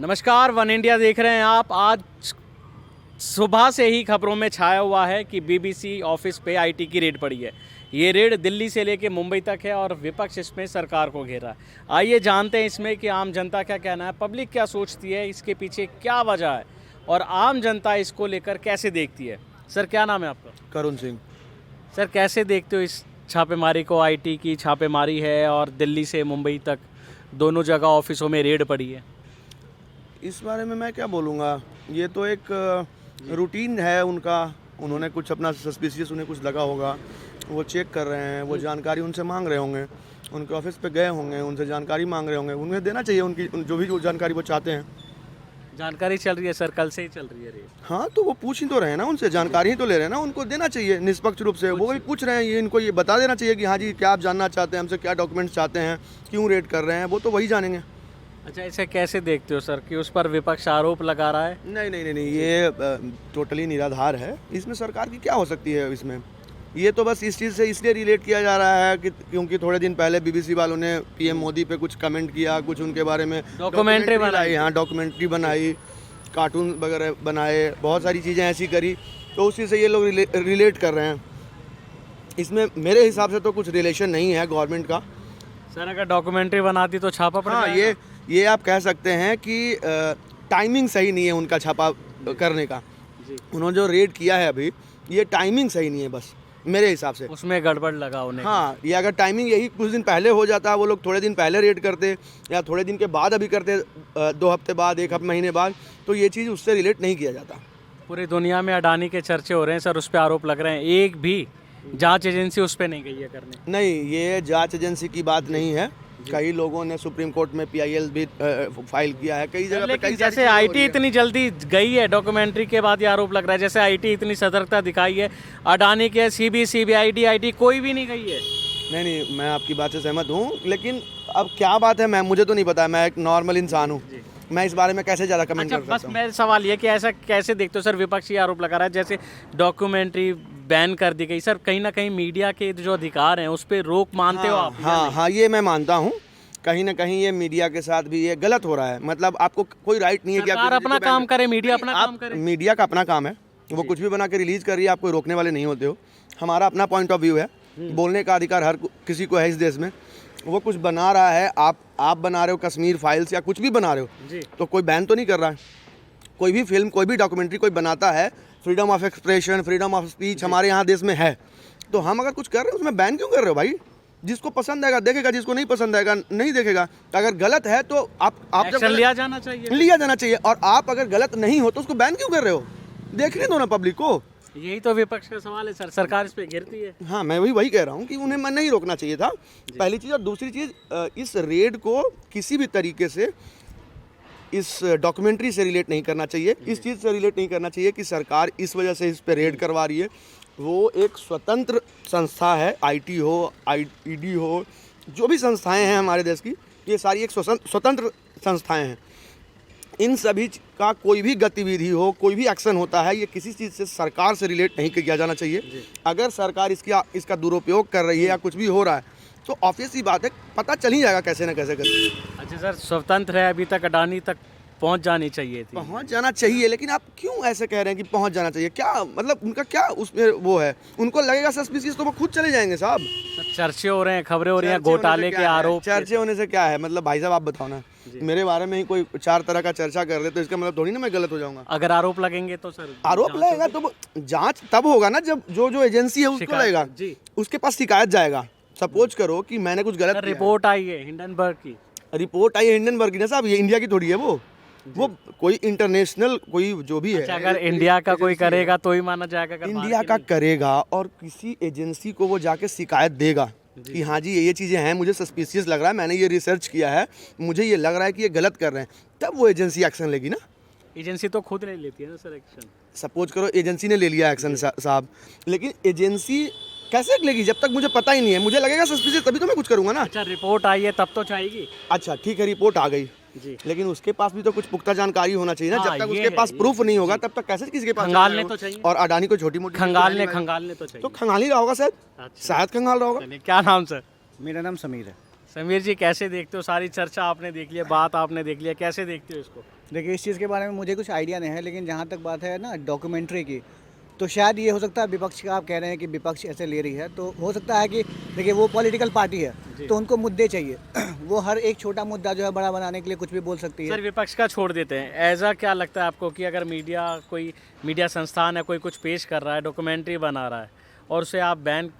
नमस्कार, one India देख रहे हैं आप। आज सुबह से ही खबरों में छाया हुआ है कि बीबीसी ऑफिस पे आईटी की रेड पड़ी है। ये रेड दिल्ली से लेके मुंबई तक है और विपक्ष इसमें सरकार को घेरा है। आइए जानते हैं इसमें कि आम जनता क्या कहना है, पब्लिक क्या सोचती है, इसके पीछे क्या वजह है और आम जनता इसको लेकर कैसे देखती है। सर, क्या नाम है आपका? करुण सिंह। सर, कैसे देखते हो इस छापेमारी को? आईटी की छापेमारी है और दिल्ली से मुंबई तक दोनों जगह ऑफिसों में रेड पड़ी है। इस बारे में मैं क्या बोलूँगा, ये तो एक रूटीन है उनका। उन्होंने कुछ अपना सस्पिशियस उन्हें कुछ लगा होगा, वो चेक कर रहे हैं, वो जानकारी उनसे मांग रहे होंगे, उनके ऑफिस पे गए होंगे, उनसे जानकारी मांग रहे होंगे। उन्हें देना चाहिए उनकी जो भी जानकारी वो चाहते हैं। जानकारी चल रही है सर, कल से ही चल रही है रेड। हाँ, तो वो पूछ ही तो रहे हैं ना, उनसे जानकारी ही तो ले रहे हैं ना, उनको देना चाहिए निष्पक्ष रूप से। वो भी पूछ रहे हैं, ये इनको ये बता देना चाहिए कि हाँ जी, क्या आप जानना चाहते हैं हमसे, क्या डॉक्यूमेंट्स चाहते हैं, क्यों रेड कर रहे हैं, वो तो वही जानेंगे। अच्छा, इसे कैसे देखते हो सर कि उस पर विपक्ष आरोप लगा रहा है? नहीं, ये टोटली निराधार है। इसमें सरकार की क्या हो सकती है इसमें? ये तो बस इस चीज़ से इसलिए रिलेट किया जा रहा है कि क्योंकि थोड़े दिन पहले बीबीसी वालों ने पीएम मोदी पे कुछ कमेंट किया, कुछ उनके बारे में डॉक्यूमेंट्री बनाई। हाँ, डॉक्यूमेंट्री बनाई, कार्टून वगैरह बनाए, बहुत सारी चीज़ें ऐसी करी, तो उसी से ये लोग रिलेट कर रहे हैं। इसमें मेरे हिसाब से तो कुछ रिलेशन नहीं है गवर्नमेंट का। सर, अगर डॉक्यूमेंट्री बनाती तो छापा पड़ हाँ, जाएगा। ये आप कह सकते हैं कि टाइमिंग सही नहीं है उनका छापा करने का। जी। उन्होंने जो रेड किया है अभी, ये टाइमिंग सही नहीं है बस मेरे हिसाब से। उसमें गड़बड़ लगा उन्हें। हाँ, ये अगर टाइमिंग यही कुछ दिन पहले हो जाता, वो लोग थोड़े दिन पहले रेड करते या थोड़े दिन के बाद अभी करते, 2 हफ्ते बाद, 1 महीने बाद, तो ये चीज़ उससे रिलेट नहीं किया जाता। पूरी दुनिया में अडानी के चर्चे हो रहे हैं सर, उस पर आरोप लग रहे हैं। एक भी जांच एजेंसी उस पर नहीं गई है करने। नहीं, ये जांच एजेंसी की बात नहीं है। कई लोगों ने सुप्रीम कोर्ट में PIL भी फाइल किया है, कई जगह पे। कई जैसे आईटी इतनी जल्दी गई है, डॉक्यूमेंट्री के बाद ये आरोप लग रहा है। जैसे आईटी इतनी सतर्कता दिखाई है, अडानी के CBI DIT कोई भी नहीं गई है। नहीं, मैं आपकी बात से सहमत हूँ, लेकिन अब क्या बात है मुझे तो नहीं पता। मैं एक नॉर्मल इंसान हूँ, मैं इस बारे में कैसे ज़्यादा कमेंट कर सकता हूँ। बस मेरा सवाल ये कि ऐसा कैसे देखते हो सर, विपक्ष ये आरोप लगा रहा है जैसे डॉक्यूमेंट्री बैन कर दी गई। सर, कहीं ना कहीं मीडिया के जो अधिकार हैं उस पर रोक मानते हो आप? हाँ, ये मैं मानता हूँ। कहीं ना कहीं ये मीडिया के साथ भी ये गलत हो रहा है। मतलब आपको कोई राइट नहीं है कि आप अपना काम करे, मीडिया अपना काम करे। मीडिया का अपना काम है, वो कुछ भी बना के रिलीज कर रही है, आप कोई रोकने वाले नहीं होते हो। हमारा अपना पॉइंट ऑफ व्यू है, बोलने का अधिकार हर किसी को है इस देश में। वो कुछ बना रहा है, आप बना रहे हो कश्मीर फाइल्स या कुछ भी बना रहे हो, तो कोई बैन तो नहीं कर रहा है। कोई भी फिल्म, कोई भी डॉक्यूमेंट्री कोई बनाता है, freedom of expression, freedom of speech हमारे यहाँ देश में है। तो हम अगर कुछ कर रहे हैं उसमें बैन क्यों कर रहे हो भाई? जिसको पसंद आएगा देखेगा, जिसको नहीं पसंद आएगा नहीं देखेगा। अगर गलत है तो आप जब लिया जाना चाहिए। और आप अगर गलत नहीं हो तो उसको बैन क्यों कर रहे हो? देखने दो ना पब्लिक को। यही तो विपक्ष का सवाल है सर, सरकार इस पे गिरती है। हाँ, मैं वही कह रहा हूँ कि उन्हें मैं नहीं रोकना चाहिए था, पहली चीज़। और दूसरी चीज़, इस रेड को किसी भी तरीके से इस डॉक्यूमेंट्री से रिलेट नहीं करना चाहिए, इस चीज़ से रिलेट नहीं करना चाहिए कि सरकार इस वजह से इस पे रेड करवा रही है। वो एक स्वतंत्र संस्था है, IT हो, IED हो, जो भी संस्थाएं हैं हमारे देश की, ये सारी एक स्वतंत्र संस्थाएं हैं। इन सभी का कोई भी गतिविधि हो, कोई भी एक्शन होता है, ये किसी चीज़ से सरकार से रिलेट नहीं किया जाना चाहिए। अगर सरकार इसका दुरुपयोग कर रही है या कुछ भी हो रहा है तो ऑब्वियस ही बात है, पता चल ही जाएगा कैसे ना कैसे करके। अच्छा सर, स्वतंत्र है, अभी तक अडानी तक पहुंच जानी चाहिए थी। पहुंच जाना चाहिए, लेकिन आप क्यों ऐसे कह रहे हैं कि पहुंच जाना चाहिए? क्या मतलब उनका क्या उसमें वो है? उनको लगेगा सस्पिशियस तो वो खुद चले जाएंगे साहब। चर्चे हो रहे हैं, खबरें हो रही हैं घोटाले के आरोप। चर्चे होने से क्या है? मतलब भाई साहब आप बताओ ना, मेरे बारे में ही कोई 4 तरह का चर्चा कर रहे तो इसका मतलब थोड़ी ना मैं गलत हो जाऊंगा। अगर आरोप लगेंगे तो सर, आरोप लगेगा तो जांच तब होगा ना जब जो एजेंसी है उसको लगेगा, उसके पास शिकायत जाएगा। सपोज करो कि मैंने कुछ गलत, रिपोर्ट आई है हिंडनबर्ग की, हिंडनबर्ग की ना साहब, ये इंडिया की थोड़ी है। वो कोई इंटरनेशनल कोई जो भी है। अच्छा, अगर इंडिया का कोई करेगा तो ही माना जाएगा? अगर इंडिया का करेगा और किसी एजेंसी को वो जाके शिकायत देगा कि हाँ जी ये चीज़ें हैं, मुझे सस्पिशियस लग रहा है, मैंने ये रिसर्च किया है, मुझे ये लग रहा है कि ये गलत कर रहे हैं, तब वो एजेंसी एक्शन लेगी ना। एजेंसी तो खुद नहीं लेती है ना सर एक्शन। सपोज करो एजेंसी ने ले लिया एक्शन साहब, लेकिन एजेंसी कैसे लेगी जब तक मुझे पता ही नहीं है? मुझे लगेगा सस्पिशियस तभी तो मैं कुछ करूँगा ना। अच्छा, रिपोर्ट आई है तब तो चाहिए। अच्छा ठीक है, रिपोर्ट आ गई जी, लेकिन उसके पास भी तो कुछ पुख्ता जानकारी होना चाहिए ना। जब तक उसके पास प्रूफ नहीं होगा तब तक कैसे किसी के पास खंगालने तो चाहिए। और अडानी को छोटी मोटी खंगालने तो चाहिए। तो खंगाल ही रहा होगा शायद, शायद खंगाल रहा होगा। क्या नाम सर? मेरा नाम समीर है। समीर जी कैसे देखते हो, सारी चर्चा आपने देख लिया, बात आपने देख लिया, कैसे देखते हो इसको? देखिए, इस चीज़ के बारे में मुझे कुछ आइडिया नहीं है, लेकिन जहाँ तक बात है ना डॉक्यूमेंट्री की, तो शायद ये हो सकता है विपक्ष का, आप कह रहे हैं कि विपक्ष ऐसे ले रही है, तो हो सकता है कि देखिए वो पॉलिटिकल पार्टी है, तो उनको मुद्दे चाहिए वो हर एक छोटा मुद्दा जो है बड़ा बनाने के लिए कुछ भी बोल सकती है। सर विपक्ष का छोड़ देते हैं, ऐसा क्या लगता है आपको कि अगर मीडिया, कोई मीडिया संस्थान है, कोई कुछ पेश कर रहा है, डॉक्यूमेंट्री बना रहा है और उसे आप बैन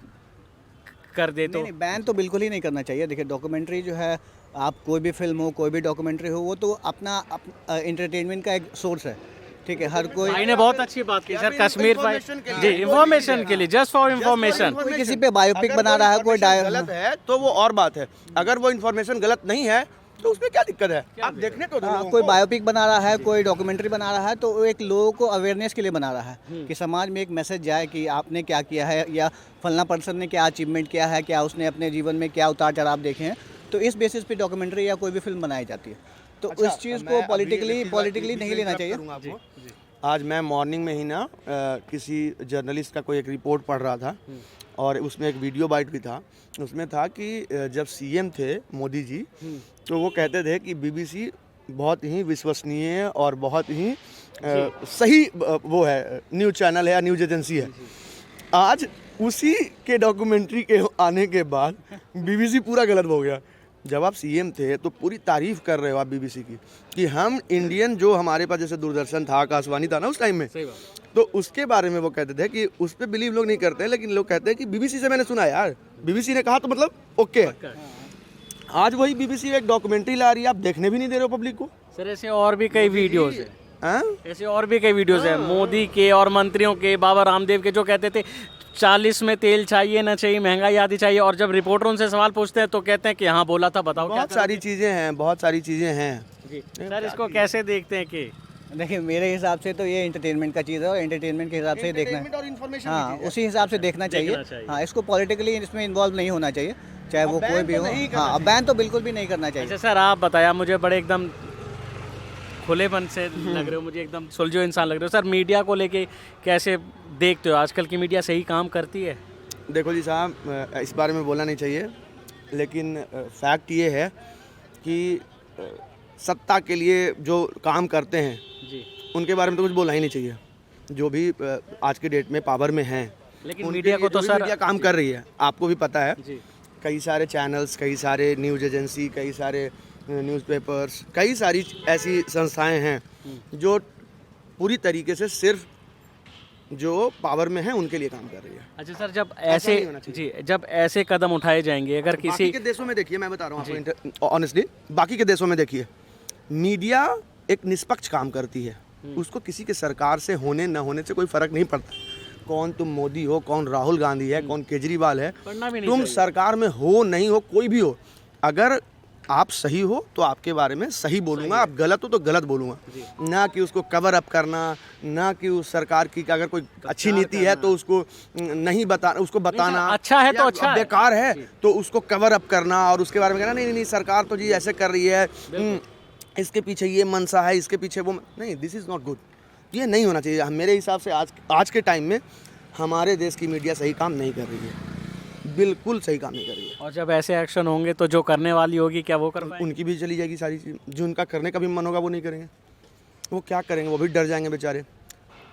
कर दे तो? नहीं, बैन तो बिल्कुल ही नहीं करना चाहिए। देखिए, डॉक्यूमेंट्री जो है, आप कोई भी फिल्म हो, कोई भी डॉक्यूमेंट्री हो, वो तो अपना एंटरटेनमेंट का एक सोर्स है, ठीक है। हर कोई भाई ने बहुत अच्छी बात की सर, कश्मीर भाई जी, इंफॉर्मेशन के लिए, जस्ट फॉर इंफॉर्मेशन। कोई किसी पे बायोपिक बना रहा है, कोई गलत है तो वो और बात है, अगर वो इन्फॉर्मेशन गलत नहीं है तो उसमें क्या दिक्कत है? आप देखने तो दो लोगों कोई को। बायोपिक बना रहा है, कोई डॉक्यूमेंट्री बना रहा है, तो वो एक लोगों को अवेयरनेस के लिए बना रहा है कि समाज में एक मैसेज जाए कि आपने क्या किया है, या फलना पर्सन ने क्या अचीवमेंट किया है, क्या उसने अपने जीवन में क्या उतार चढ़ाव देखे हैं, तो इस बेसिस पे डॉक्यूमेंट्री या कोई भी फिल्म बनाई जाती है। तो उस चीज़ को पॉलिटिकली नहीं लेना चाहिए। आज मैं मॉर्निंग में ही ना किसी जर्नलिस्ट का कोई एक रिपोर्ट पढ़ रहा था और उसमें एक वीडियो बाइट भी था। उसमें था कि जब सीएम थे मोदी जी, तो वो कहते थे कि बीबीसी बहुत ही विश्वसनीय और बहुत ही सही वो है, न्यूज़ चैनल है या न्यूज़ एजेंसी है। आज उसी के डॉक्यूमेंट्री के आने के बाद बीबीसी पूरा गलत हो गया। जब आप सीएम थे तो पूरी तारीफ कर रहे हो आप बीबीसी की कि हम इंडियन, जो हमारे पास जैसे दूरदर्शन था, आकाशवाणी था ना उस टाइम में, तो उसके बारे में वो कहते थे कि उस पर बिलीव लोग नहीं करते, लेकिन लोग कहते हैं कि बीबीसी से मैंने सुना यार, बीबीसी ने कहा तो मतलब ओके है। आज वही बीबीसी एक डॉक्यूमेंट्री ला रही है, आप देखने भी नहीं दे रहे हो पब्लिक को। सर ऐसे और भी कई वीडियोस हैं, हाँ? ऐसे और भी कई वीडियोस हैं मोदी के और मंत्रियों के, बाबा रामदेव के, जो कहते थे 40 में तेल चाहिए ना चाहिए, महंगाई आदि चाहिए, और जब रिपोर्टर उनसे सवाल पूछते हैं तो कहते हैं कि हाँ बोला था, बताओ क्या बहुत सारी चीज़ें हैं, बहुत सारी चीज़ें हैं जी। सर इसको कैसे देखते हैं कि देखिए, मेरे हिसाब से तो ये एंटरटेनमेंट का चीज़ है और एंटरटेनमेंट के हिसाब से ही देखना है। और इन्फॉर्मेशन हाँ, उसी हिसाब से देखना चाहिए। हाँ, इसको पॉलिटिकली इसमें इन्वॉल्व नहीं होना चाहिए, चाहे वो कोई भी हो। हाँ, बैन तो बिल्कुल भी नहीं करना चाहिए। अच्छा सर, आप बताया, मुझे बड़े एकदम खुलेपन से लग रहे हो, मुझे एकदम सुलझे इंसान लग रहे हो। सर मीडिया को लेके कैसे देखते हो, आजकल की मीडिया सही काम करती है? देखो जी साहब, इस बारे में बोलना नहीं चाहिए, लेकिन फैक्ट ये है कि सत्ता के लिए जो काम करते हैं जी, उनके बारे में तो कुछ बोलना ही नहीं चाहिए। जो भी आज के डेट में पावर में हैं, लेकिन उनके मीडिया लिए को तो जो भी सर मीडिया काम कर रही है, आपको भी पता है, जी कई सारे चैनल्स, कई सारे न्यूज़ एजेंसी, कई सारे न्यूज़पेपर्स, कई सारी ऐसी संस्थाएं हैं जो पूरी तरीके से सिर्फ जो पावर में है उनके लिए काम कर रही है। अच्छा सर, जब नहीं ऐसे होना चाहिए। जी, जब ऐसे कदम उठाए जाएंगे, अगर बाकी किसी के देशों में देखिए, मैं बता रहा हूँ आपको ऑनेस्टली, बाकी के देशों में देखिए, मीडिया एक निष्पक्ष काम करती है, उसको किसी के सरकार से होने न होने से कोई फर्क नहीं पड़ता। कौन तुम मोदी हो, कौन राहुल गांधी है, कौन केजरीवाल है, पढ़ना भी नहीं तुम चाहिए। सरकार में हो नहीं हो, कोई भी हो, अगर आप सही हो तो आपके बारे में सही बोलूँगा, आप गलत हो तो गलत बोलूँगा। ना कि उसको कवर अप करना, ना कि उस सरकार की अगर कोई अच्छी नीति है तो उसको नहीं बताना, उसको बताना अच्छा है तो या अच्छा है। बेकार है तो उसको कवर अप करना और उसके बारे में कहना नहीं नहीं सरकार तो जी ऐसे कर रही है, इसके पीछे ये मनसा है, इसके पीछे वो नहीं, दिस इज़ नॉट गुड। ये नहीं होना चाहिए। मेरे हिसाब से आज के टाइम में हमारे देश की मीडिया सही काम नहीं कर रही है, बिल्कुल सही काम नहीं कर रही है। और जब ऐसे एक्शन होंगे तो जो करने वाली होगी क्या वो कर पाएंगे? उनकी भी चली जाएगी सारी चीज़, जो उनका करने का भी मन होगा वो नहीं करेंगे, वो क्या करेंगे, वो भी डर जाएंगे बेचारे।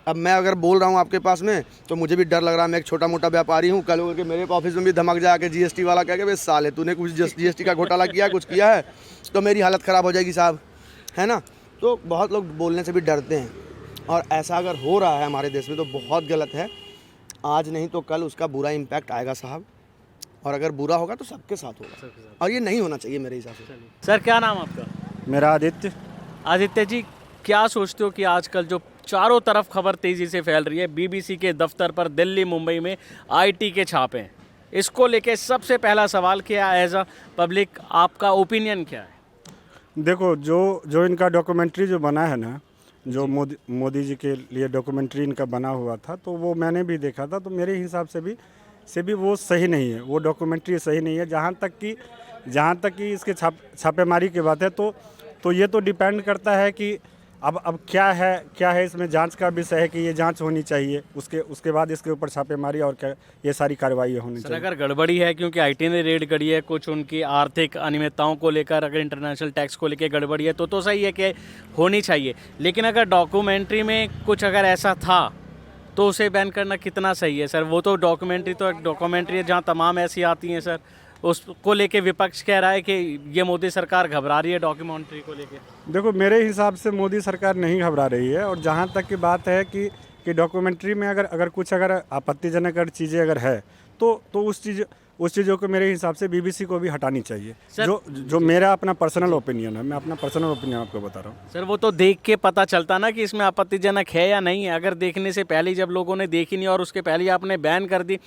अब मैं अगर बोल रहा हूँ आपके पास में तो मुझे भी डर लग रहा है, मैं एक छोटा मोटा व्यापारी हूँ, कल के मेरे ऑफिस में भी धमक जाके जीएसटी वाला कह के भाई साले तूने कुछ जीएसटी का घोटाला किया, कुछ किया है तो मेरी हालत ख़राब हो जाएगी साहब, है ना। तो बहुत लोग बोलने से भी डरते हैं, और ऐसा अगर हो रहा है हमारे देश में तो बहुत गलत है। आज नहीं तो कल उसका बुरा इम्पैक्ट आएगा साहब, और अगर बुरा होगा तो सबके साथ होगा, और ये नहीं होना चाहिए मेरे हिसाब से। सर क्या नाम आपका? मेरा आदित्य। आदित्य जी, क्या सोचते हो कि आजकल जो चारों तरफ खबर तेजी से फैल रही है, बीबीसी के दफ्तर पर दिल्ली मुंबई में आईटी के छापे हैं, इसको लेके सबसे पहला सवाल क्या है, एज अ पब्लिक आपका ओपिनियन क्या है? देखो, जो इनका डॉक्यूमेंट्री जो बना है ना, जो मोदी जी के लिए डॉक्यूमेंट्री इनका बना हुआ था, तो वो मैंने भी देखा था, तो मेरे हिसाब से भी वो सही नहीं है, वो डॉक्यूमेंट्री सही नहीं है। जहाँ तक कि इसके छापेमारी की बात है तो ये तो डिपेंड करता है कि अब क्या है इसमें जांच का विषय है कि ये जांच होनी चाहिए, उसके बाद इसके ऊपर छापेमारी और क्या ये सारी कार्रवाई होनी सर चाहिए। अगर गड़बड़ी है, क्योंकि आईटी ने रेड करी है, कुछ उनकी आर्थिक अनियमितताओं को लेकर, अगर इंटरनेशनल टैक्स को लेकर गड़बड़ी है तो सही है कि होनी चाहिए, लेकिन अगर डॉक्यूमेंट्री में कुछ अगर ऐसा था तो उसे बैन करना कितना सही है सर? वो तो डॉक्यूमेंट्री तो एक डॉक्यूमेंट्री है जहाँ तमाम ऐसी आती हैं सर, उसको लेके विपक्ष कह रहा है कि ये मोदी सरकार घबरा रही है डॉक्यूमेंट्री को लेके। देखो मेरे हिसाब से मोदी सरकार नहीं घबरा रही है, और जहाँ तक की बात है कि डॉक्यूमेंट्री में अगर कुछ आपत्तिजनक अगर चीज़ें अगर है तो उस चीज़ों को मेरे हिसाब से बीबीसी को भी हटानी चाहिए। जो मेरा अपना पर्सनल ओपिनियन है, मैं अपना पर्सनल ओपिनियन आपको बता रहा हूँ। सर वो तो देख के पता चलता ना कि इसमें आपत्तिजनक है या नहीं है। अगर देखने से पहले जब लोगों ने देखी नहीं और उसके पहले आपने बैन कर दी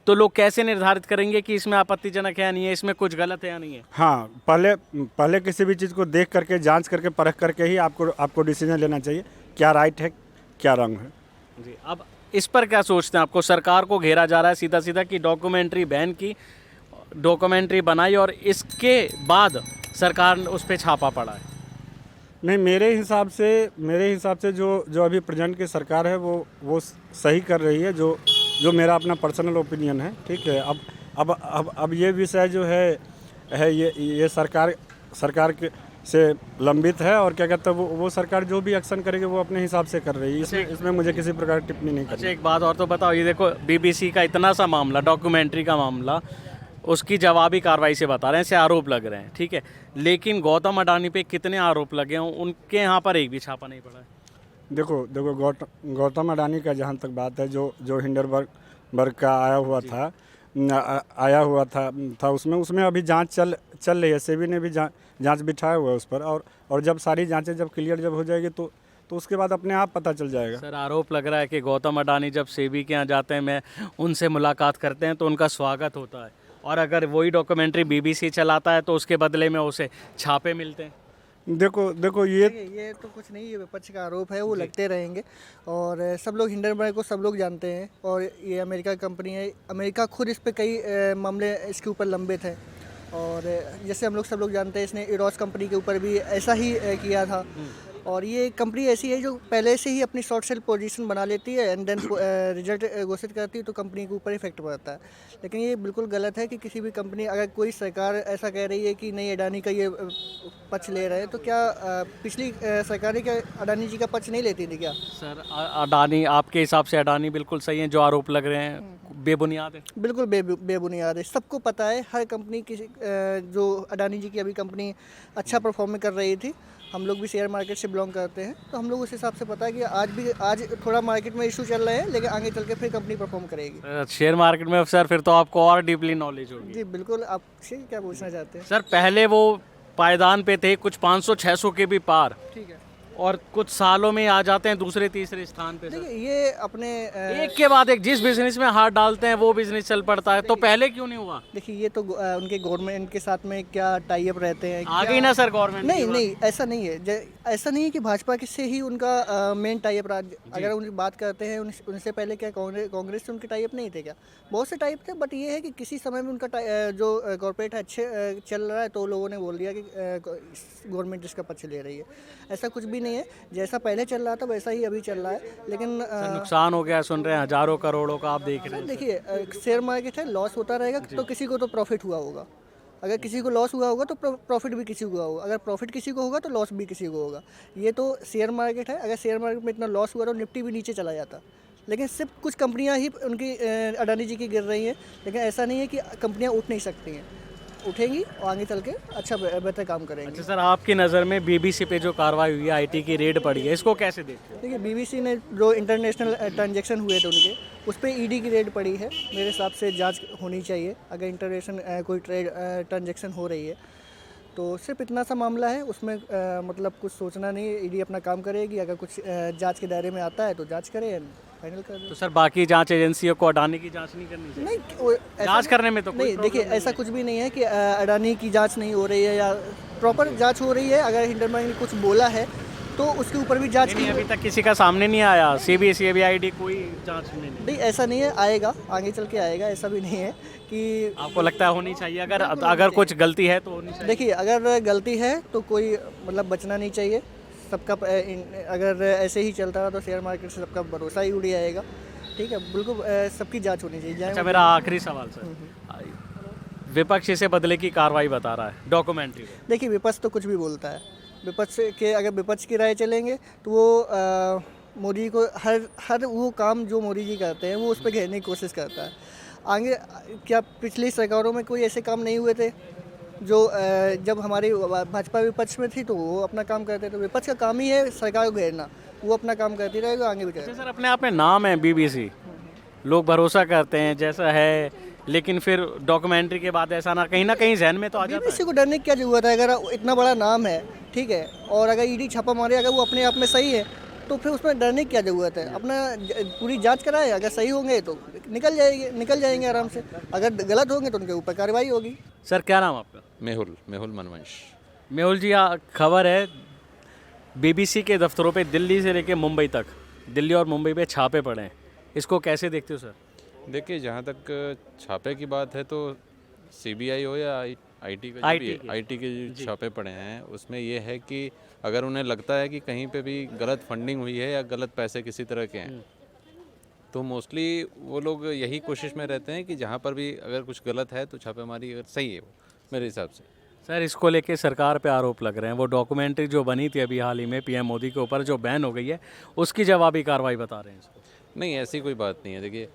तो लोग कैसे निर्धारित करेंगे कि इसमें आपत्तिजनक है या नहीं है, इसमें कुछ गलत है या नहीं है? हाँ, पहले किसी भी चीज़ को देख करके, जांच करके, परख करके ही आपको डिसीजन लेना चाहिए, क्या राइट है क्या रॉन्ग है। जी, अब इस पर क्या सोचते हैं? आपको सरकार को घेरा जा रहा है सीधा सीधा कि डॉक्यूमेंट्री बैन की, डॉक्यूमेंट्री बनाई और इसके बाद सरकार उस पर छापा पड़ा है। नहीं, मेरे हिसाब से जो अभी प्रेजेंट की सरकार है वो सही कर रही है, जो मेरा अपना पर्सनल ओपिनियन है। ठीक है, अब ये विषय जो है ये सरकार के से लंबित है, और क्या कहते हैं वो सरकार जो भी एक्शन करेगी वो अपने हिसाब से कर रही है। इसमें मुझे किसी प्रकार की टिप्पणी नहीं करनी। अच्छा, एक बात और तो बताओ, ये देखो बीबीसी का इतना सा मामला, डॉक्यूमेंट्री का मामला, उसकी जवाबी कार्रवाई से बता रहे हैं, ऐसे आरोप लग रहे हैं, ठीक है, लेकिन गौतम अडानी पे कितने आरोप लगे हैं, उनके यहाँ पर एक भी छापा नहीं पड़ा है। देखो गौतम अडानी का जहाँ तक बात है, जो हिंडनबर्ग का आया हुआ था उसमें अभी जांच चल रही है। सेबी ने भी जांच बिठाया हुआ है उस पर, और जब सारी जांचें जब क्लियर जब हो जाएगी तो उसके बाद अपने आप पता चल जाएगा। सर आरोप लग रहा है कि गौतम अडानी जब सेबी के यहाँ जाते हैं, मैं उनसे मुलाकात करते हैं तो उनका स्वागत होता है, और अगर वही डॉक्यूमेंट्री बीबीसी चलाता है तो उसके बदले में उसे छापे मिलते हैं। देखो ये तो कुछ नहीं, ये विपक्ष का आरोप है, वो लगते रहेंगे। और सब लोग हिंडनबर्ग को सब लोग जानते हैं, और ये अमेरिका कंपनी है, अमेरिका खुद इस पे कई मामले इसके ऊपर लंबित हैं। और जैसे हम लोग सब लोग जानते हैं, इसने इरोस कंपनी के ऊपर भी ऐसा ही किया था। और ये कंपनी ऐसी है जो पहले से ही अपनी शॉर्ट सेल पोजीशन बना लेती है, एंड देन रिजल्ट घोषित करती है तो कंपनी के ऊपर इफेक्ट पड़ता है। लेकिन ये बिल्कुल गलत है कि किसी भी कंपनी, अगर कोई सरकार ऐसा कह रही है कि नहीं अडानी का ये पक्ष ले रहे हैं, तो क्या पिछली सरकारें क्या अडानी जी का पक्ष नहीं लेती थी क्या? सर अडानी, आपके हिसाब से अडानी बिल्कुल सही है, जो आरोप लग रहे हैं बेबुनियाद है? बिल्कुल बेबुनियाद है। सबको पता है, हर कंपनी किसी जो अडानी जी की अभी कंपनी अच्छा परफॉर्म कर रही थी, हम लोग भी शेयर मार्केट से बिलोंग करते हैं, तो हम लोग उस हिसाब से पता है कि आज थोड़ा मार्केट में इशू चल रहे हैं, लेकिन आगे चल के फिर कंपनी परफॉर्म करेगी। शेयर मार्केट में सर फिर तो आपको और डीपली नॉलेज होगी। जी बिल्कुल। आपसे क्या पूछना चाहते हैं? सर पहले वो पायदान पे थे, कुछ 500-600 के भी पार, ठीक है, और कुछ सालों में आ जाते हैं दूसरे तीसरे स्थान पे। देखिए ये अपने एक के बाद एक जिस बिजनेस में हाथ डालते हैं वो बिजनेस चल पड़ता है, तो पहले क्यों नहीं हुआ? देखिए ये तो उनके गवर्नमेंट के साथ में क्या टाई अप रहते हैं, आ गई ना सर गवर्नमेंट। नहीं ऐसा नहीं है। ऐसा नहीं है कि भाजपा से ही उनका मेन टाई अप। अगर उनकी बात करते हैं, उनसे पहले क्या कांग्रेस से उनके टाई अप नहीं थे क्या? बहुत से टाई अप थे, बट ये है कि किसी समय में उनका जो कॉर्पोरेट है अच्छे चल रहा है तो लोगों ने बोल दिया कि गवर्नमेंट इसका पक्ष ले रही है। ऐसा कुछ भी नहीं है, जैसा पहले चल रहा था वैसा ही अभी चल रहा है। लेकिन नुकसान हो गया, सुन रहे हैं हजारों करोड़ों का, आप देख रहे हैं। देखिए शेयर मार्केट है, लॉस होता रहेगा तो किसी को तो प्रॉफिट हुआ होगा। अगर किसी को लॉस हुआ होगा तो प्रॉफिट भी किसी को होगा, अगर प्रॉफिट किसी को होगा तो लॉस भी किसी को होगा। ये तो शेयर मार्केट है। अगर शेयर मार्केट में इतना लॉस हुआ तो निफ्टी भी नीचे चला जाता। लेकिन सिर्फ कुछ कंपनियां ही उनकी अडानी जी की गिर रही हैं, लेकिन ऐसा नहीं है कि कंपनियां उठ नहीं सकती हैं, उठेंगी और आगे चल के अच्छा बेहतर काम करेंगे। अच्छा सर, आपकी नज़र में बीबीसी पे जो कार्रवाई हुई है, आईटी की रेड पड़ी है, इसको कैसे देखते हैं? देखिए बीबीसी ने जो इंटरनेशनल ट्रांजैक्शन हुए थे उनके, उस पर ईडी की रेड पड़ी है। मेरे हिसाब से जांच होनी चाहिए। अगर इंटरनेशनल कोई ट्रांजैक्शन हो रही है तो सिर्फ इतना सा मामला है, उसमें मतलब कुछ सोचना नहीं है। ईडी अपना काम करेगी, अगर कुछ जांच के दायरे में आता है तो जांच करे, फाइनल कर दे। तो सर बाकी जांच एजेंसियों को अडानी की जांच नहीं करनी चाहिए? नहीं, जांच करने में तो कोई नहीं। देखिए ऐसा कुछ भी नहीं है कि अडानी की जांच नहीं हो रही है, या प्रॉपर जांच हो रही है। अगर हिंडनबर्ग ने कुछ बोला है तो उसके ऊपर भी जांच नहीं, अभी तक किसी का सामने नहीं आया, सीबीआईडी कोई जांच नहीं। ऐसा नहीं है, आएगा, आगे चल के आएगा। ऐसा भी नहीं है कि आपको लगता है होनी चाहिए? अगर कुछ गलती है तो होनी चाहिए। देखिए अगर गलती है तो कोई मतलब बचना नहीं चाहिए। सबका अगर ऐसे ही चलता रहा तो शेयर मार्केट से सबका भरोसा ही उड़ जाएगा। ठीक है, बिल्कुल सबकी जांच होनी चाहिए। अच्छा, मेरा आखिरी सवाल सर, विपक्ष इसे बदले की कार्रवाई बता रहा है डॉक्यूमेंट्री को। देखिए, विपक्ष तो कुछ भी बोलता है। विपक्ष के अगर विपक्ष की राय चलेंगे तो वो मोदी को हर वो काम जो मोदी जी करते हैं वो उस पर घेरने की कोशिश करता है। आगे क्या पिछली सरकारों में कोई ऐसे काम नहीं हुए थे जो जब हमारी भाजपा विपक्ष में थी तो वो अपना काम करते थे। विपक्ष का काम ही है सरकार को घेरना, वो अपना काम करती रहेगा, आगे भी करेगा। अच्छा सर, अपने आप में नाम है बीबीसी, लोग भरोसा करते हैं जैसा है, लेकिन फिर डॉक्यूमेंट्री के बाद ऐसा ना कहीं जहन में तो आ जाता है। बीबीसी को डरने की क्या जरूरत है? अगर इतना बड़ा नाम है, ठीक है, और अगर ईडी छापा मारे, अगर वो अपने आप में सही है तो फिर उसमें डरने की क्या ज़रूरत है? अपना पूरी जांच कराए, अगर सही होंगे तो निकल जाएंगे आराम से, अगर गलत होंगे तो उनके ऊपर कार्रवाई होगी। सर क्या नाम आपका? मेहुल मनवंश। मेहुल जी, खबर है बीबीसी के दफ्तरों पे दिल्ली से लेके मुंबई तक, दिल्ली और मुंबई पे छापे पड़े हैं, इसको कैसे देखते हो सर? देखिए, जहाँ तक छापे की बात है तो सीबीआई हो या आईटी का, आईटी के जो छापे पड़े हैं उसमें ये है कि अगर उन्हें लगता है कि कहीं पे भी गलत फंडिंग हुई है या गलत पैसे किसी तरह के हैं तो मोस्टली वो लोग यही कोशिश में रहते हैं कि जहाँ पर भी अगर कुछ गलत है तो छापेमारी अगर सही है वो, मेरे हिसाब से। सर, इसको लेके सरकार पे आरोप लग रहे हैं, वो डॉक्यूमेंट्री जो बनी थी अभी हाल ही में पीएम मोदी के ऊपर जो बैन हो गई है उसकी जवाबी कार्रवाई बता रहे हैं इसको। नहीं, ऐसी कोई बात नहीं है। देखिए,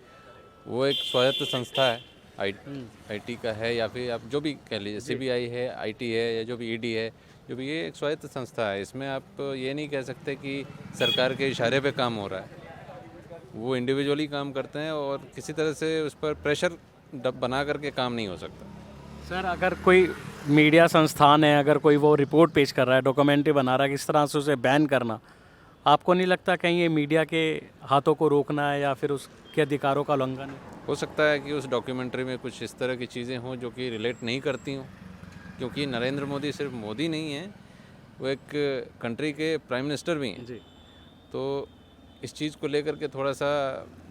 वो एक स्वायत्त संस्था है, आईटी का है या फिर आप जो भी कह लीजिए, सीबीआई है, आईटी है या जो भी ईडी है, जो भी, ये एक स्वायत्त संस्था है। इसमें आप ये नहीं कह सकते कि सरकार के इशारे पे काम हो रहा है। वो इंडिविजुअली काम करते हैं और किसी तरह से उस पर प्रेशर बना करके काम नहीं हो सकता। सर, अगर कोई मीडिया संस्थान है, अगर कोई वो रिपोर्ट पेश कर रहा है, डॉक्यूमेंट्री बना रहा है, किस तरह से उसे बैन करना, आपको नहीं लगता कहीं ये मीडिया के हाथों को रोकना है या फिर उसके अधिकारों का उल्लंघन है? हो सकता है कि उस डॉक्यूमेंट्री में कुछ इस तरह की चीज़ें हों जो कि रिलेट नहीं करती हों, क्योंकि नरेंद्र मोदी सिर्फ मोदी नहीं है, वो एक कंट्री के प्राइम मिनिस्टर भी हैं। जी। तो इस चीज़ को लेकर के थोड़ा सा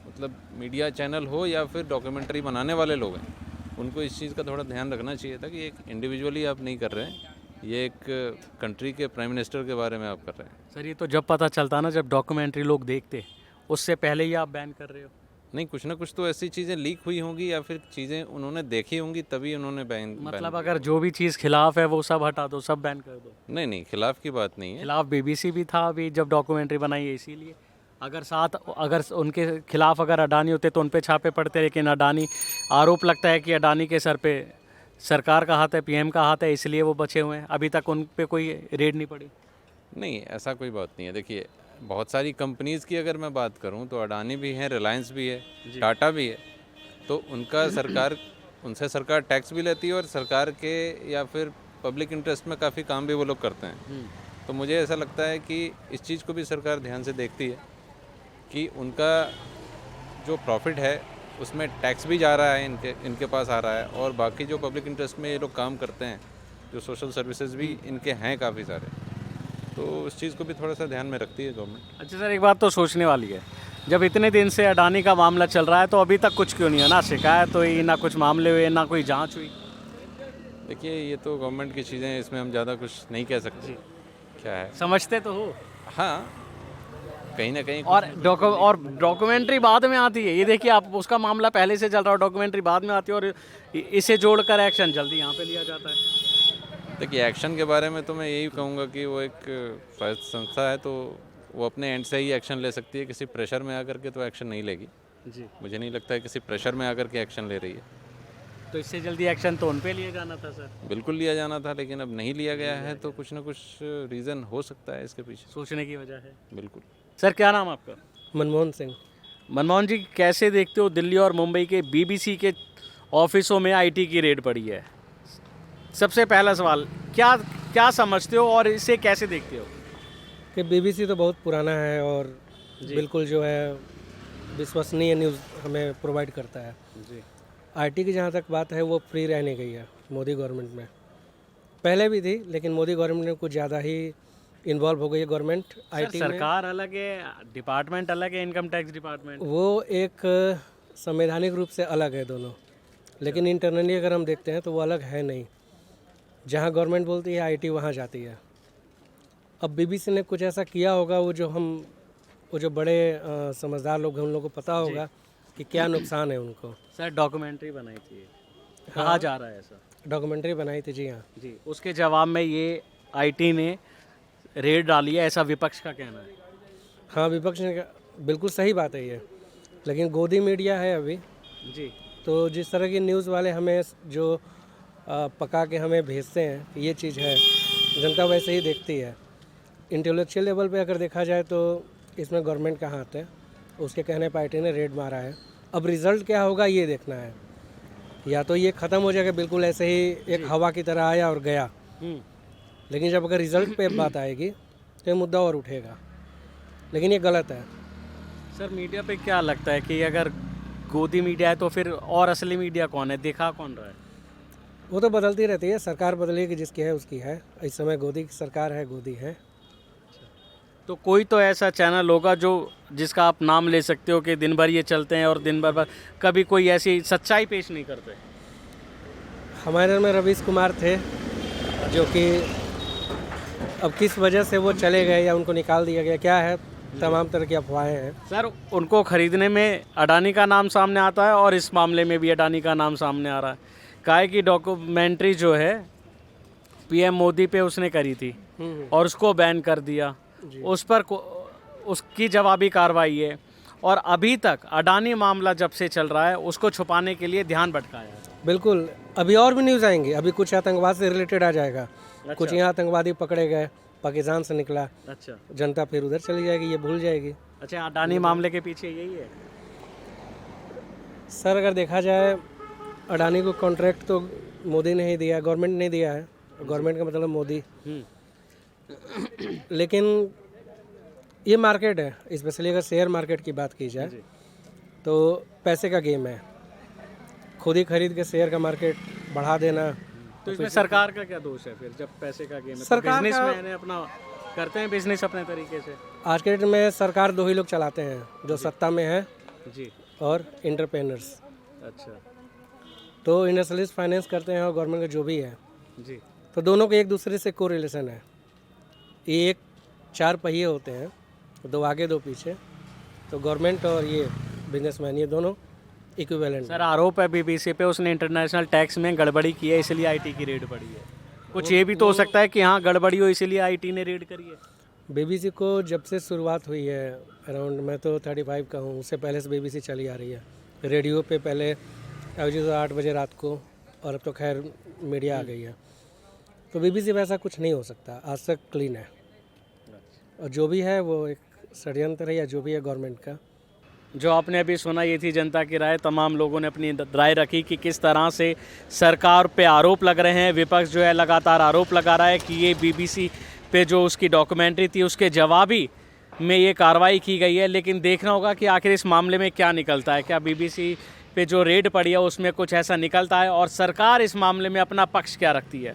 मतलब मीडिया चैनल हो या फिर डॉक्यूमेंट्री बनाने वाले लोग हैं, उनको इस चीज़ का थोड़ा ध्यान रखना चाहिए था कि एक इंडिविजुअली आप नहीं कर रहे हैं, ये एक कंट्री के प्राइम मिनिस्टर के बारे में आप कर रहे हैं। सर, ये तो जब पता चलता ना, जब डॉक्यूमेंट्री लोग देखते, उससे पहले ही आप बैन कर रहे हो। नहीं, कुछ ना कुछ तो ऐसी चीज़ें लीक हुई होंगी या फिर चीज़ें उन्होंने देखी होंगी तभी उन्होंने बैन। मतलब अगर जो भी चीज़ खिलाफ है वो सब हटा दो, सब बैन कर दो। नहीं, खिलाफ की बात नहीं है। खिलाफ बीबीसी भी था अभी जब डॉक्यूमेंट्री बनाई है, इसीलिए अगर उनके खिलाफ अगर अडानी होते तो उन पे छापे पड़ते, लेकिन अडानी, आरोप लगता है कि अडानी के सर पे सरकार का हाथ है, पीएम का हाथ है, इसलिए वो बचे हुए हैं, अभी तक उन पे कोई रेड नहीं पड़ी। नहीं, ऐसा कोई बात नहीं है। देखिए, बहुत सारी कंपनीज़ की अगर मैं बात करूं तो अडानी भी है, रिलायंस भी है, टाटा भी है, तो उनसे सरकार टैक्स भी लेती है और सरकार के या फिर पब्लिक इंटरेस्ट में काफ़ी काम भी वो लोग करते हैं। तो मुझे ऐसा लगता है कि इस चीज़ को भी सरकार ध्यान से देखती है कि उनका जो प्रॉफिट है उसमें टैक्स भी जा रहा है, इनके पास आ रहा है, और बाकी जो पब्लिक इंटरेस्ट में ये लोग काम करते हैं, जो सोशल सर्विसेज भी इनके हैं काफ़ी सारे, तो उस चीज़ को भी थोड़ा सा ध्यान में रखती है गवर्नमेंट। अच्छा सर, एक बात तो सोचने वाली है, जब इतने दिन से अडानी का मामला चल रहा है तो अभी तक कुछ क्यों नहीं है? ना शिकायत हुई, ना कुछ मामले हुए, ना कोई जांच हुई। देखिए, ये तो गवर्नमेंट की चीज़ें हैं, इसमें हम ज़्यादा कुछ नहीं कह सकते क्या है। समझते तो हो। हाँ, कहीं ना कहीं। और डॉक्यूमेंट्री बाद में आती है, ये देखिए आप, उसका मामला पहले से चल रहा है, डॉक्यूमेंट्री बाद में आती है और इसे जोड़कर एक्शन जल्दी यहाँ पे लिया जाता है। देखिए, एक्शन के बारे में तो मैं यही कहूँगा कि वो एक स्वायत्त संस्था है, तो वो अपने एंड से ही एक्शन ले सकती है, किसी प्रेशर में आकर के तो एक्शन नहीं लेगी। जी, मुझे नहीं लगता है किसी प्रेशर में आकर के एक्शन ले रही है। तो इससे जल्दी एक्शन तो उन पे लिया जाना था सर। बिल्कुल लिया जाना था, लेकिन अब नहीं लिया गया है, तो कुछ ना कुछ रीज़न हो सकता है इसके पीछे। सोचने की वजह है। बिल्कुल। सर, क्या नाम आपका? मनमोहन सिंह। मनमोहन जी, कैसे देखते हो दिल्ली और मुंबई के बीबीसी के ऑफिसों में आईटी की रेड पड़ी है? सबसे पहला सवाल, क्या समझते हो और इसे कैसे देखते हो? कि बीबीसी तो बहुत पुराना है और बिल्कुल जो है विश्वसनीय न्यूज़ हमें प्रोवाइड करता है। जी। आईटी की जहाँ तक बात है वो फ्री रहने गई है मोदी गवर्नमेंट में, पहले भी थी लेकिन मोदी गवर्नमेंट में कुछ ज़्यादा ही इन्वॉल्व हो गई है गवर्नमेंट आईटी में। सरकार अलग है, डिपार्टमेंट अलग है, इनकम टैक्स डिपार्टमेंट। वो एक संवैधानिक रूप से अलग है दोनों, लेकिन इंटरनली अगर हम देखते हैं तो वो अलग है नहीं। जहाँ गवर्नमेंट बोलती है आईटी वहाँ जाती है। अब बीबीसी ने कुछ ऐसा किया होगा वो जो बड़े समझदार लोग हैं उन लोगों को पता होगा कि क्या नुकसान है उनको। सर डॉक्यूमेंट्री बनाई थी, कहा जा रहा है ऐसा। डॉक्यूमेंट्री बनाई थी जी, हाँ जी, उसके जवाब में ये आईटी ने रेड डाली है, ऐसा विपक्ष का कहना है। हाँ, विपक्ष ने बिल्कुल सही बात है ये, लेकिन गोदी मीडिया है अभी जी तो जिस तरह की न्यूज़ वाले हमें जो पका के हमें भेजते हैं कि ये चीज़ है, जनता वैसे ही देखती है। इंटेलेक्चुअल लेवल पे अगर देखा जाए तो इसमें गवर्नमेंट का हाथ है, उसके कहने पर आईटी ने रेड मारा है। अब रिज़ल्ट क्या होगा ये देखना है, या तो ये ख़त्म हो जाएगा बिल्कुल ऐसे ही एक हवा की तरह आया और गया, लेकिन जब अगर रिज़ल्ट पे बात आएगी तो ये मुद्दा और उठेगा, लेकिन ये गलत है। सर मीडिया पे क्या लगता है कि अगर गोदी मीडिया है तो फिर और असली मीडिया कौन है, दिखा कौन रहा है? वो तो बदलती रहती है, सरकार बदलेगी जिसकी है उसकी है। इस समय गोदी की सरकार है, गोदी है। तो कोई तो ऐसा चैनल होगा जो जिसका आप नाम ले सकते हो कि दिन भर ये चलते हैं और दिन भर कभी कोई ऐसी सच्चाई पेश नहीं करते। हमारे में रवीश कुमार थे जो कि अब किस वजह से वो चले गए या उनको निकाल दिया गया, क्या है, तमाम तरह की अफवाहें हैं। सर उनको खरीदने में अडानी का नाम सामने आता है और इस मामले में भी अडानी का नाम सामने आ रहा है। काहे की डॉक्यूमेंट्री जो है पीएम मोदी पे उसने करी थी और उसको बैन कर दिया, उस पर उसकी जवाबी कार्रवाई है और अभी तक अडानी मामला जब से चल रहा है उसको छुपाने के लिए ध्यान भटकाया है। बिल्कुल, अभी और भी न्यूज़ आएंगी, अभी कुछ आतंकवाद से रिलेटेड आ जाएगा। कुछ यहाँ आतंकवादी पकड़े गए, पाकिस्तान से निकला, अच्छा, जनता फिर उधर चली जाएगी, ये भूल जाएगी। अच्छा, अडानी मामले के पीछे यही है। सर अगर देखा जाए अडानी को कॉन्ट्रैक्ट तो मोदी ने ही दिया, गवर्नमेंट ने दिया है, गवर्नमेंट का मतलब मोदी। लेकिन ये मार्केट है, स्पेशली अगर शेयर मार्केट की बात की जाए तो पैसे का गेम है, खुद ही खरीद के शेयर का मार्केट बढ़ा देना। तो इसमें सरकार का क्या दोष है फिर, जब पैसे का गेम है? सरकार बिजनेस का- मैंने अपना करते हैं बिजनेस अपने तरीके से। आज के डेट में सरकार दो ही लोग चलाते हैं, जो सत्ता में है जी, और एंटरप्रेन्योर्स। अच्छा तो इंडस्ट्रियलिस्ट फाइनेंस करते हैं और गवर्नमेंट का जो भी है, जी, तो दोनों के एक दूसरे से को रिलेशन है। ये एक चार पहिए होते हैं, दो आगे दो पीछे, तो गवर्नमेंट और ये बिजनेसमैन ये दोनों इक्विवेलेंट। सर आरोप है बीबीसी पे उसने इंटरनेशनल टैक्स में गड़बड़ी की है इसलिए आईटी की रेड पड़ी है। कुछ ये भी तो हो सकता है कि हाँ गड़बड़ी हो इसीलिए आईटी ने रेड करी है। बीबीसी को जब से शुरुआत हुई है अराउंड, मैं तो 35 का हूँ, उससे पहले से बीबीसी चली आ रही है। रेडियो पे पहले एवरेज 8 बजे रात को, और अब तो खैर मीडिया आ गई है, तो बीबीसी में ऐसा कुछ नहीं हो सकता, आज तक क्लीन है। और जो भी है वो एक षड्यंत्र है या जो भी है गवर्नमेंट का। जो आपने अभी सुना ये थी जनता की राय। तमाम लोगों ने अपनी राय रखी कि किस तरह से सरकार पे आरोप लग रहे हैं। विपक्ष जो है लगातार आरोप लगा रहा है कि ये बीबीसी पे जो उसकी डॉक्यूमेंट्री थी उसके जवाबी में ये कार्रवाई की गई है, लेकिन देखना होगा कि आखिर इस मामले में क्या निकलता है। क्या बीबीसी पे जो रेड पड़ी है उसमें कुछ ऐसा निकलता है और सरकार इस मामले में अपना पक्ष क्या रखती है।